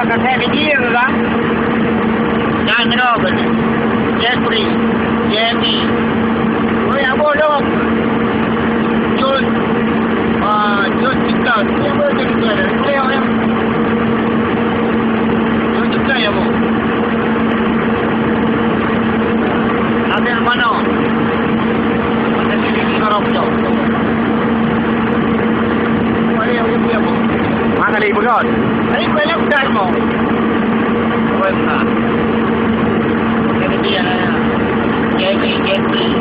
kakek lagi ke kan? Jangan kena apa ni? Jeffrey, Jamie. Oh yang bodoh. John. John kita. Dia boleh jadi tuan. Boleh orang. John kita ya bu. Ambil mana? Mana sini sekarang jauh. Mana lagi berat? Ini banyak dah mau. Benar. Jadi dia, Jamie.